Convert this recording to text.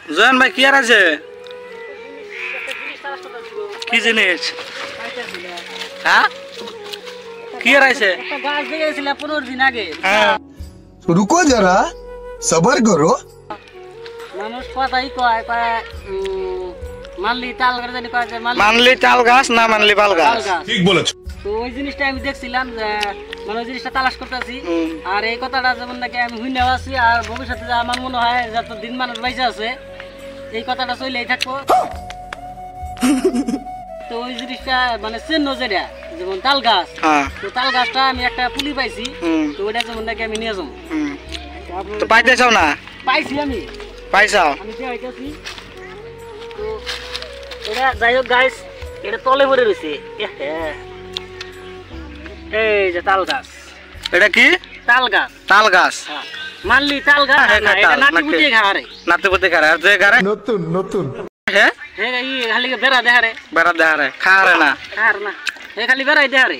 join ভাই কি আর আছে কি জিনিস হ্যাঁ কি আর আছে একটা গাছ দেখেছিল 15 দিন আগে হ্যাঁ रुको जरा सबर करो মানুষ কথাই কয় কয় মানলি তাল গাছ জানি কয় যে মানলি তাল গাছ না মানলি বাল গাছ ठीक বলেছো তো ওই জিনিসটা আমি দেখছিলাম যে মানে ওই জিনিসটা তালাশ করতেছি আর এই কথাটা যেমন নাকি আমি হুইনাও আছি আর ভবিষ্যতে যে আমার মনে হয় যত দিন মানুষ বাইসে আছে এই কথাটা চলেই থাকবো তো ওই জিনিসটা মানে চেন যেটা যেমন তাল গাছ তো তাল গাছটা আমি একটা পুলি পাইছি তো ওইটা যেমন নাকি আমি নিয়ে যাবো তো পাইতে চাও না পাইছি আমি পাইছাও আমি দেখাইতেছি তো এটা যাই হোক গাইস এটা তলে পড়ে রয়েছে এই যে তাল গাছ এটা কি তাল গাছ তাল গাছ মানলি তাল গাছ না এটা নাতি বুঝে ঘাড়ে নাতে পুতে খারে আর যে খারে নতুন নতুন হ্যাঁ হে এই খালি বেড়া দেহারে বেড়া দেহারে খারে না আর না হে খালি বেড়াই দেহারে